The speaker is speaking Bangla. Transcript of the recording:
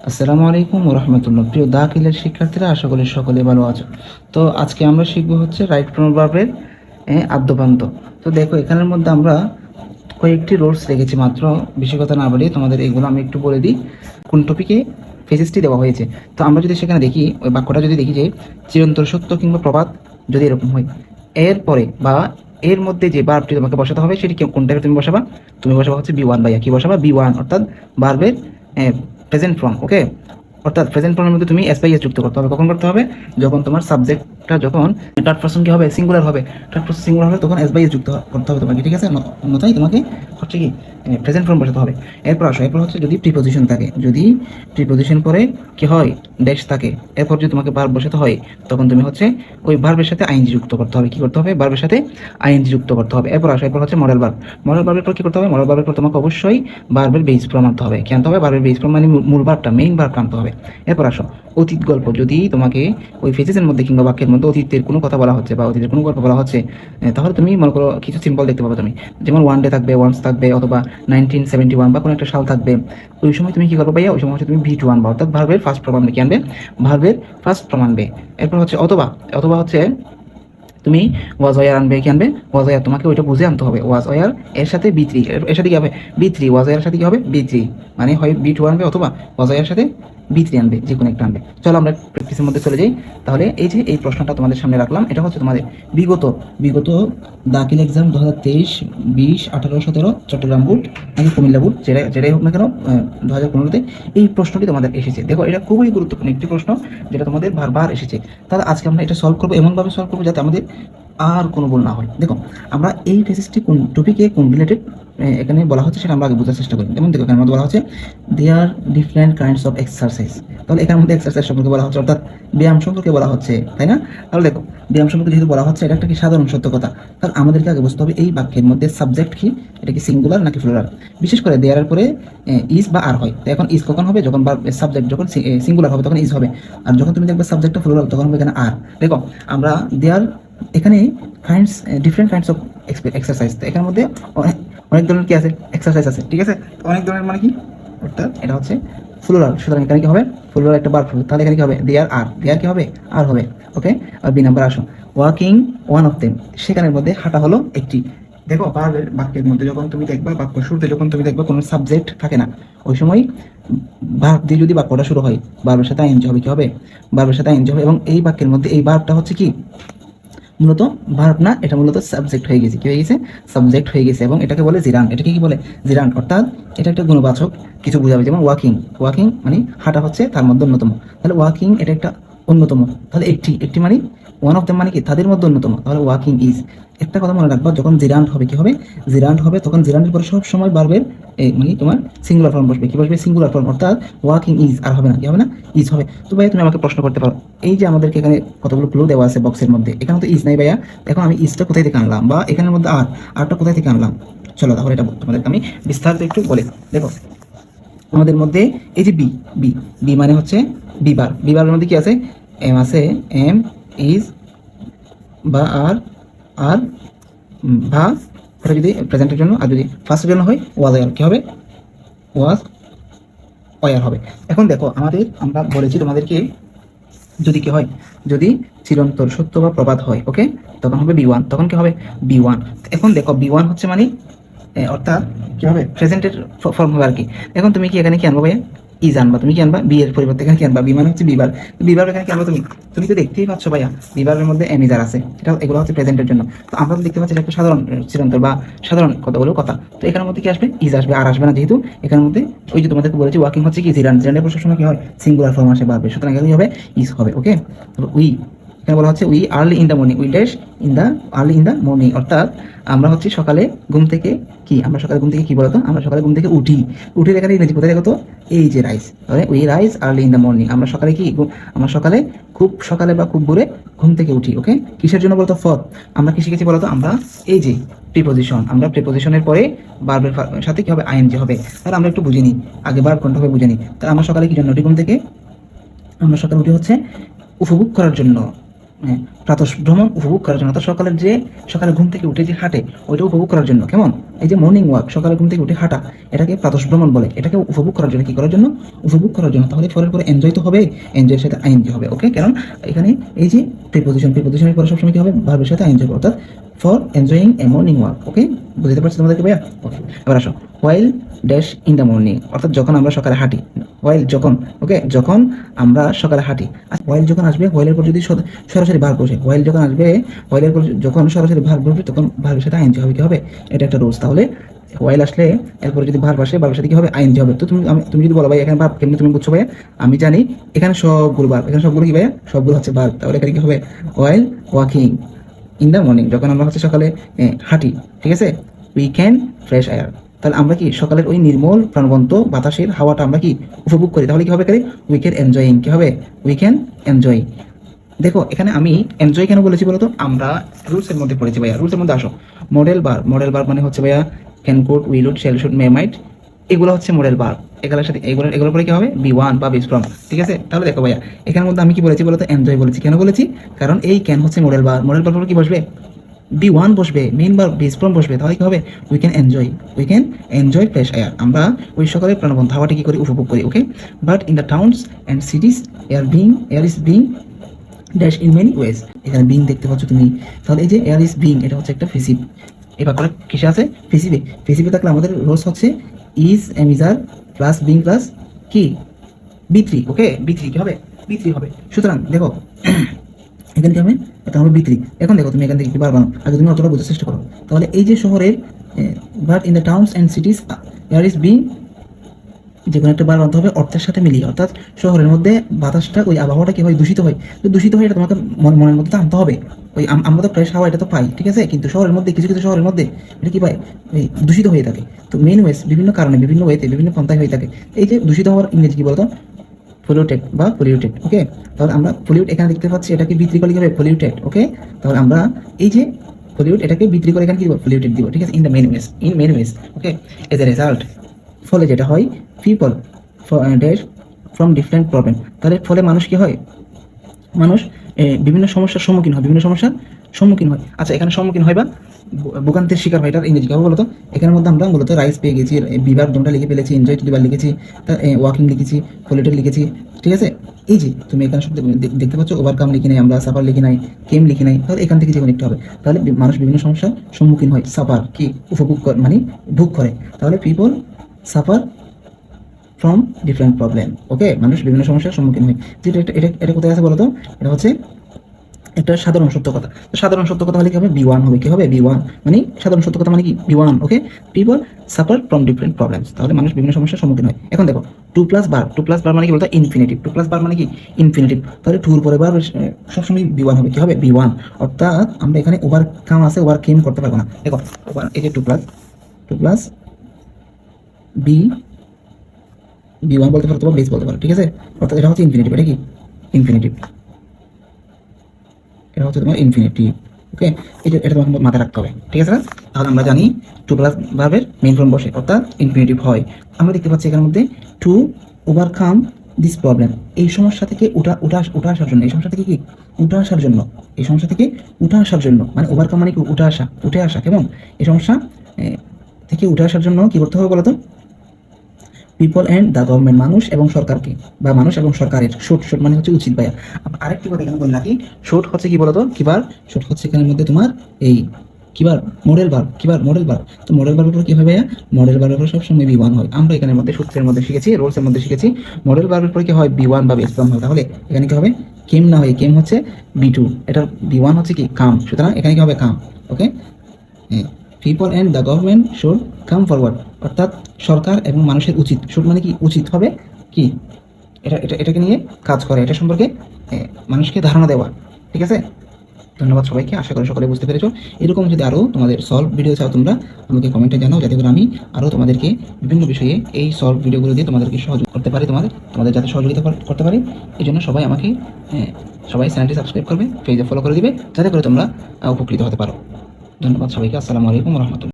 আসসালামু আলাইকুম রহমতুল্লাহ। প্রিয় দাখিলের শিক্ষার্থীরা, আশা করি সকলে ভালো আছো। তো আজকে আমরা শিখবো হচ্ছে রাইট প্রনাউন ভার্বের আদ্যপান্ত। তো দেখো, এখানের মধ্যে আমরা কয়েকটি রুলস রেখেছি মাত্র। বেশি কথা না বলি, তোমাদের এগুলো আমি একটু বলে দিই কোন টপিকে ফেসিসটি দেওয়া হয়েছে। তো আমরা যদি সেখানে দেখি, ওই বাক্যটা যদি দেখি যে চিরন্তর সত্য কিংবা প্রবাদ যদি এরকম হয়, এরপরে বা এর মধ্যে যে বার্বটি তোমাকে বসাতে হবে সেটি কোনটাকে তুমি বসাবা? তুমি বসাবা হচ্ছে বি ওয়ান। ভাইয়া কি বসাবা? বি ওয়ান, অর্থাৎ ভার্বের প্রেজেন্ট ফর্ম। ওকে, অর্থাৎ প্রেজেন্ট ফর্মের মধ্যে তুমি এস বাই এস যুক্ত করতে হবে। কখন করতে হবে? যখন তোমার সাবজেক্টটা যখন থার্ড পার্সন কি হবে, সিঙ্গুলার হবে। থার্ড পার্সন সিঙ্গুলার হবে তখন এস বাই এস যুক্ত করতে হবে তোমাকে, ঠিক আছে? অন্যথায় তোমাকে হচ্ছে কি প্রেজেন্ট ফর্ম বসাতে হবে। এরপর আসো, এরপর হচ্ছে যদি প্রিপোজিশন থাকে, যদি প্রিপোজিশন পরে কি হয়, ড্যাশ থাকে, এরপর যদি তোমাকে ভার্ব বসাতে হয় তখন তুমি হচ্ছে ওই ভার্বের সাথে আইএনজি যুক্ত করতে হবে। কি করতে হবে? ভার্বের সাথে আইএনজি যুক্ত করতে হবে। এরপর আসো, এরপর হচ্ছে মডেল ভার্ব। মডেল ভার্বের পর কি করতে হবে? মডেল ভার্বের পর তোমাকে অবশ্যই ভার্বের বেস ফর্ম আনতে হবে। কি আনতে হবে? ভার্বের বেস ফর্ম মানে মূল ভার্বটা, মেইন ভার্বটা আনতে হবে। এরপর আসো অতীত গল্প। যদি তোমাকে ওই ফেজেসের মধ্যে কিংবা বাক্যের মধ্যে অতীতের কোনো কথা বলা হচ্ছে বা অতীতের কোনো গল্প বলা হচ্ছে, তাহলে তুমি মনে করো কিছু সিম্বল দেখতে পাবে তুমি, যেমন ওয়ান ডে থাকবে, ওয়ান্স থাকবে, অথবা 1971 বা কোনো একটা সাল থাকবে। ওই সময় তুমি কি করবে ভাইয়া? ওই সময় হচ্ছে তুমি ভিট ওয়ান বা অর্থাৎ ভার্বের ফার্স্ট ফর্ম আনবে। কি আনবে? ভার্বের ফার্স্ট ফর্ম আনবে। এরপর হচ্ছে অথবা, অথবা হচ্ছে তুমি ওয়াজ ওয়ার আনবে। কি আনবে? Was were. তোমাকে ওইটা বুঝে আনতে হবে। ওয়াজ ওয়ার এর সাথে বি থ্রি, এর সাথে কি হবে? V three. ওয়াজ ওয়ার সাথে কি হবে? V three. মানে হয় বি টু আনবে অথবা ওয়াজ ওয়ার সাথে বি থ্রি আনবে, যে কোনো একটা আনবে। চলো আমরা প্র্যাকটিসের মধ্যে চলে যাই। তাহলে এই যে এই প্রশ্নটা তোমাদের সামনে রাখলাম, এটা হচ্ছে তোমাদের বিগত বিগত দাখিল এক্সাম 2023, 20, 18, 17 চট্টগ্রাম বোর্ড নাকি কুমিল্লা বোর্ড, যেটাই হোক না কেন, 2015-তে এই প্রশ্নটি তোমাদের এসেছে। দেখো, এটা খুবই গুরুত্বপূর্ণ একটি প্রশ্ন, যেটা তোমাদের বারবার এসেছে। তাহলে আজকে আমরা এটা সলভ করবো, এমনভাবে সলভ করবো যাতে আমাদের আর কোনো ভুল না হয়। দেখো, আমরা এই ফেসিসটি কোন টপিকে কোন রিলেটেড এখানে বলা হচ্ছে সেটা আমরা আগে বোঝার চেষ্টা করি। যেমন দেখো, এখানে মধ্যে বলা হচ্ছে দেয়ার ডিফারেন্ট কাইন্ডস অফ এক্সারসাইজ। তাহলে এখানের মধ্যে এক্সারসাইজ সম্পর্কে বলা হচ্ছে, অর্থাৎ ব্যায়াম সম্পর্কে বলা হচ্ছে, তাই না? তাহলে দেখো, ব্যায়াম সম্পর্কে যেহেতু বলা হচ্ছে, এটা একটা কি সাধারণ সত্য কথা। তাহলে আমাদেরকে আগে বুঝতে হবে এই বাক্যের মধ্যে সাবজেক্ট কি, এটা কি সিঙ্গুলার নাকি প্লুরাল। বিশেষ করে দেয়ারের পরে ইজ বা আর হয়। তো এখন ইজ কখন হবে? যখন সাবজেক্ট যখন সিঙ্গুলার হবে তখন ইজ হবে, আর যখন তুমি দেখবে সাবজেক্টটা প্লুরাল তখন হবে এখানে আর। দেখো, আমরা দেয়ার এখানে kinds, different kinds of exercise. তো এখানের মধ্যে অনেক অনেক ধরনের কি আছে? এক্সারসাইজ আছে, ঠিক আছে? অনেক ধরনের মানে কি, অর্থাৎ এটা হচ্ছে প্লুরাল। সুতরাং এখানে কি হবে? প্লুরাল একটা ভার্ব হবে। তাহলে এখানে কি হবে? দেয়ার আর। দেয়ার কি হবে? আর হবে। ওকে, আর বি নাম্বার আসো, ওয়াকিং ওয়ান অফ দেম। সেখানের মধ্যে হাঁটা হলো একটি। দেখো, বাক্যের মধ্যে যখন তুমি দেখবা, বাক্য শুরুতে যখন তুমি দেখবা কোনো সাবজেক্ট থাকে না, ওই সময় ভার্ব দিয়ে যদি বাক্যটা শুরু হয়, ভার্বের সাথে আইএনজি হবে। কি হবে? ভার্বের সাথে আইএনজি হবে। এবং এই বাক্যের মধ্যে এই ভার্বটা হচ্ছে কি, মূলত ভার্ব না, এটা মূলত সাবজেক্ট হয়ে গেছে। কি হয়ে গেছে? সাবজেক্ট হয়ে গেছে। এবং এটাকে বলে জিরান। এটাকে কি বলে? জিরান। অর্থাৎ এটা একটা গুণবাচক কিছু বোঝাবে। যেমন ওয়াকিং, ওয়াকিং মানে হাঁটা হচ্ছে তার মধ্যে অন্যতম। তাহলে ওয়াকিং এটা একটা অন্যতম। তাহলে একটি, একটি মানে ওয়ান অফ দেম মানে কি, তাদের মধ্যে অন্যতম। তাহলে ওয়াকিং ইজ। একটা কথা মনে রাখবা, যখন জিরান্ট হবে কি হবে? জিরান্ট হবে তখন জিরান্টের পরে সব সময় ভার্বের মানে তোমার সিঙ্গুলার ফর্ম বসবে। কি বসবে? Singular form. অর্থাৎ ওয়াকিং ইজ আর হবে না, কি হবে না? ইজ হবে। তো ভাইয়া তুমি আমাকে প্রশ্ন করতে পারো, এই যে আমাদেরকে এখানে কতগুলো ক্লু দেওয়া আছে বক্সের মধ্যে, এখানে তো ইজ নাই ভাইয়া। এখন আমি ইজটা কোথায় থেকে আনলাম, বা এখানের মধ্যে আর, আরটা কোথায় থেকে আনলাম? চলো তাহলে এটা তোমাদেরকে আমি বিস্তারিত একটু বলে। দেখো, আমাদের মধ্যে এই যে বি, বি, বি মানে হচ্ছে বিবার। বিবারের মধ্যে কি আছে? এম আছে, এম, ইজ বা আর, আর বা এটা যদি প্রেজেন্টের জন্য, আর যদি ফার্স্টের জন্য হয় ওয়াজ ওয়ার। কি হবে? ওয়াজ ওয়ার হবে। এখন দেখো, আমরা বলেছি তোমাদেরকে, যদি কি হয়, যদি চিরন্তর সত্য বা প্রবাদ হয়, ওকে, তখন হবে বি ওয়ান। তখন কি হবে? V one. এখন দেখো, বি ওয়ান হচ্ছে মানে অর্থাৎ কি হবে? প্রেজেন্টের ফর্ম হবে আর কি। এখন তুমি কি এখানে কি আনবা ভাইয়া? ইজ আনবা। তুমি কি আনবা? বি এর পরিবর্তে এখানে কি আনবা? বি মানে হচ্ছে বিবার। বিবার এখানে কি আনবা? তুমি তো দেখতেই পাচ্ছ ভাইয়া, বিবারের মধ্যে এমিজার আছে। এটা এগুলো হচ্ছে প্রেজেন্টের জন্য। তো আমরা তো দেখতে পাচ্ছি এটা একটা সাধারণ চিরন্তর বা সাধারণ কতগুলো কথা। তো এখানের মধ্যে কি আসবে? ইজ আসবে, আর আসবে না। যেহেতু এখানের মধ্যে ওই যে তোমাদেরকে বলেছি ওয়াকিং হচ্ছে কি জিরান। জিরানের পর সবসময় কি হয়? সিঙ্গুলার ফর্ম আসে বারবে। সুতরাং এখানে হবে ইজ হবে। ওকে, উই, এখানে বলা হচ্ছে we early in the morning, we dash in the early in the morning. অর্থাৎ আমরা হচ্ছে সকালে ঘুম থেকে কি, আমরা সকালে ঘুম থেকে কি বলতো? আমরা সকালে ঘুম থেকে উঠি। উঠি এখানে ইংরেজি কোথায় দেখো তো? এই যে রাইজ। তাহলে we rise early in the morning. আমরা সকালে কি, আমরা সকালে খুব সকালে বা খুব ভোরে ঘুম থেকে উঠি। ওকে, কিসের জন্য বলতো? ফর। আমরা কি শিখেছি বলতো? আমরা এই যে প্রিপোজিশন, আমরা প্রিপোজিশনের পরে ভার্বের সাথে কি হবে? আইএনজি হবে। তাহলে আমরা একটু বুঝে নিই আগে, ভার্ব কোনটা হবে বুঝে নিই। তাহলে আমরা সকালে কি জন্য উঠি ঘুম থেকে? আমরা সকালে উঠি হচ্ছে উপভোগ করার জন্য। প্রাতঃ ভ্রমণ উপভোগ করার জন্য, অর্থাৎ সকালে ঘুম থেকে উঠে যে হাঁটে ওইটা উপভোগ করার জন্য। কেমন? এই যে মর্নিং ওয়াক, সকালে ঘুম থেকে উঠে হাঁটা, এটাকে প্রাতঃ ভ্রমণ বলে। এটাকে উপভোগ করার জন্য, কি করার জন্য? উপভোগ করার জন্য। তাহলে ফলের পরে এনজয় তো হবে, এনজয়ের সাথে আইএনজি হবে। ওকে, কারণ এখানে এই যে প্রিপোজিশনের পরে সবসময় কি হবে? ভার্বের সাথে আইএনজি হবে, অর্থাৎ for enjoying a morning walk. Okay, বুঝতে পারছি তোমাদেরকে ভাইয়া? ওকে, এবার আসো, while dash in the morning, অর্থাৎ যখন আমরা সকালে হাঁটি। হোয়াইল যখন, ওকে, যখন আমরা সকালে হাঁটি। আচ্ছা, হোয়াইল যখন আসবে, হোয়াইলের পর যদি সরাসরি ভার্ব বসে, হোয়াইল যখন আসবে, হোয়াইলের পর যখন সরাসরি ভার্ব বসবে, তখন ভার্বের সাথে আইএনজি হবে। কি হবে? এটা একটা রুলস। তাহলে হোয়াইল আসলে এরপরে যদি ভার্ব আসে, ভার্বের সাথে কি হবে? আইএনজি হবে। তো তুমি যদি বলো ভাই এখানে ভার্ব কেমনে তুমি বুঝছো ভাইয়া? আমি জানি এখানে সবগুলো ভার্ব, এখানে সবগুলো কি ভাইয়া? সবগুলো হচ্ছে ভার্ব। তাহলে এখানে কি হবে? While walking in the morning, যখন আমরা হচ্ছে সকালে হাঁটি, ঠিক আছে, উই ক্যান ফ্রেশ এয়ার। তাহলে আমরা কি সকালের ওই নির্মল প্রাণবন্ত বাতাসের হাওয়াটা আমরা কি উপভোগ করি। তাহলে কি হবে? উই ক্যান এনজয়িং, কি হবে? We can enjoy. দেখো এখানে আমি এনজয় কেন বলেছি বলতো? আমরা রুলসের মধ্যে পড়েছি ভাইয়া। রুলসের মধ্যে আসো, মডেল বার মানে হচ্ছে ভাইয়া can, could, will, would, shall, should, may, might, এগুলো হচ্ছে মডেল বার। এগুলোর সাথে এগুলোর পরে কি হবে? বি ওয়ান বা বেস ফ্রম। ঠিক আছে, তাহলে দেখো ভাইয়া এখানের মধ্যে আমি কি বলেছি বলতো? এনজয় বলেছি। কেন বলেছি? কারণ এই ক্যান হচ্ছে মডেল বার পর কি বসবে? বি ওয়ান বসবে, মেইন বার বেস ফ্রম বসবে। তাহলে কি হবে? We can enjoy fresh air. আমরা ওই সকালের প্রাণবন্ত হাওয়াটি কি করি? উপভোগ করি। Okay, but in the towns and cities air is being dash in many ways. এখানে বিং দেখতে পাচ্ছ তুমি। তাহলে এই যে এয়ার ইজ বিং, এটা হচ্ছে একটা ফেসিভ। এই বাক্যটা কিসে আছে? ফেসিভে থাকলে আমাদের রোজ হচ্ছে ইজ এমিজার প্লাস বিং প্লাস কি? বি3। ওকে, বি3 কি হবে? বি3 হবে। সুতরাং দেখো এখানে কি হবে? এটা হবে বি3। এখন দেখো তুমি এখান থেকে কি বার বানাও, আগে তুমি অতটা বোঝার চেষ্টা করো। তাহলে এই যে শহরের, but in the towns and cities air is being, যে কোনো একটা বার বানাতে হবে অর্থের সাথে মিলিয়ে। অর্থাৎ শহরের মধ্যে বাতাসটা, ওই আবহাওয়াটা কি হয়? দূষিত হয়। তো দূষিত হয় এটা তোমাকে মনের মধ্যে আনতে হবে। ওই আমরা তো ফ্রেশ হাওয়া এটা তো পাই, ঠিক আছে, কিন্তু শহরের মধ্যে কিছু কিছু শহরের মধ্যে এটা কি পাই? ওই দূষিত হয়ে থাকে। তো মেইন ওয়েজ বিভিন্ন কারণে, বিভিন্ন ওয়েতে, বিভিন্ন পন্থায় হয়ে থাকে। এই যে দূষিত হওয়ার ইংরেজি কি বলতো? পলিউটেড বা পলিউটেড। ওকে, তাহলে আমরা পলিউট এখানে দেখতে পাচ্ছি, এটাকে বিক্রি করলে কি হবে? পলিউটেড। ওকে, তাহলে আমরা এই যে পলিউট, এটাকে বিক্রি করে এখানে কি দিব? পলিউটেড দিব। ঠিক আছে, in the main ways. Okay, as a result, ফলে যেটা হয়, people dash from different problem. তাহলে ফলে মানুষ কি হয়? মানুষ বিভিন্ন সমস্যার সম্মুখীন হয়। আচ্ছা, এখানে সম্মুখীন হয় বা ভোগান্তির শিকার হয়, এটার ইংরেজি কি হবে বলতো? এখানের মধ্যে আমরা মূলত রাইস পেয়ে গেছি, বিভার দুটা লিখে ফেলেছি, এনজয় টু দিবার লিখেছি, ওয়াকিং লিখেছি, পলিউটেড লিখেছি। ঠিক আছে, এই যে তুমি এখানে সব দেখতে পাচ্ছ, ওভারকাম লিখি নাই আমরা, সাফার লিখি নাই, কেম লিখি নাই। তাহলে এখান থেকে যে কোনো একটা হবে। তাহলে মানুষ বিভিন্ন সমস্যার সম্মুখীন হয়, সাফার কি? উপভোগ করে, মানে ভোগ করে। তাহলে people suffer from different problem. Okay, মানুষ বিভিন্ন সমস্যার সম্মুখীন হয়। যেটা এটা কোথায় আছে বলতো? এটা হচ্ছে একটা সাধারণ সত্য কথা। তো সাধারণ সত্য কথা হলে কি হবে? বি ওয়ান হবে। কি হবে? বি ওয়ান, মানে সাধারণ সত্য কথা মানে কি? V one. Okay, people suffer from different problems. তাহলে মানুষ বিভিন্ন সমস্যার সম্মুখীন হয়। এখন দেখো, টু প্লাস বার মানে কি বলতো? ইনফিনিটিভ। টু প্লাস বার মানে কি? ইনফিনিটিভ। তাহলে টুর পরে বার সবসময় বি ওয়ান হবে। কি হবে? V one. অর্থাৎ আমরা এখানে ওভারকাম আছে, ওভারকেম করতে পারবো না। দেখো ওভার, এই যে টু প্লাস বি ওয়ান বলতে পারো, তোমার বেস বলতে পারো। ঠিক আছে, অর্থাৎ এটা হচ্ছে ইনফিনিটিভ। এটা কি? ইনফিনিটিভ। এটা হচ্ছে তোমার ইনফিনিটিভ। ওকে, এটা তোমাকে মাথায় রাখতে হবে। ঠিক আছে না? তাহলে আমরা জানি টু প্লাস ভার্বের মেইন ফর্ম বসে, অর্থাৎ ইনফিনিটিভ হয়। আমরা দেখতে পাচ্ছি এখানের মধ্যে টু ওভারকাম দিস প্রবলেম, এই সমস্যা থেকে উঠা আসার জন্য, এই সমস্যা থেকে কি? উঠে আসার জন্য, এই সমস্যা থেকে উঠে আসার জন্য, মানে ওভারকাম মানে কি? উঠে আসা। কেমন? এই সমস্যা থেকে উঠে আসার জন্য কি করতে হবে বলতো? পিপল অ্যান্ড দ্য গভর্নমেন্ট, মানুষ এবং সরকারকে, বা মানুষ এবং সরকারের, শুড মানে হচ্ছে উচিত ভাইয়া। আরেকটি কথা এখানে বলে রাখি, শুড হচ্ছে কি বলতো? শুড হচ্ছে এখানের মধ্যে তোমার এই মডেল ভার্ব। তো মডেল ভার্বের উপর কি হবে ভাইয়া? মডেল ভার্বের উপর সবসময় বি ওয়ান হয়। আমরা এখানের মধ্যে সূত্রের মধ্যে শিখেছি, রোলসের মধ্যে শিখেছি, মডেল ভার্বের উপর কি হয়? বি ওয়ান বা বেস ফর্ম হয়। তাহলে এখানে কি হবে? কেম না হয়, কেম হচ্ছে বি টু, এটার বি ওয়ান হচ্ছে কি? কাম। সুতরাং এখানে কি হবে? Come. Okay, people and the government should come forward, অর্থাৎ সরকার এবং মানুষের উচিত, শুড মানে কি? উচিত হবে কি? এটাকে নিয়ে কাজ করে, এটা সম্পর্কে মানুষকে ধারণা দেওয়া। ঠিক আছে, ধন্যবাদ সবাইকে, আশা করি সকলে বুঝতে পেরেছো। এরকম যদি আরও তোমাদের সলভ ভিডিও চাও, তোমরা আমাকে কমেন্টে জানাও, যাতে করে আমি আরও তোমাদেরকে বিভিন্ন বিষয়ে এই সলভ ভিডিওগুলো দিয়ে তোমাদেরকে সহযোগিতা করতে পারি, তোমাদের যাতে সহযোগিতা করতে পারি। এই জন্য সবাই আমাকে সবাই চ্যানেলটি সাবস্ক্রাইব করবে, পেজে ফলো করে দিবে, যাতে করে তোমরা উপকৃত হতে পারো। ধন্যবাদ সবাইকে, আসসালামু আলাইকুম রহমতুল্লাহ।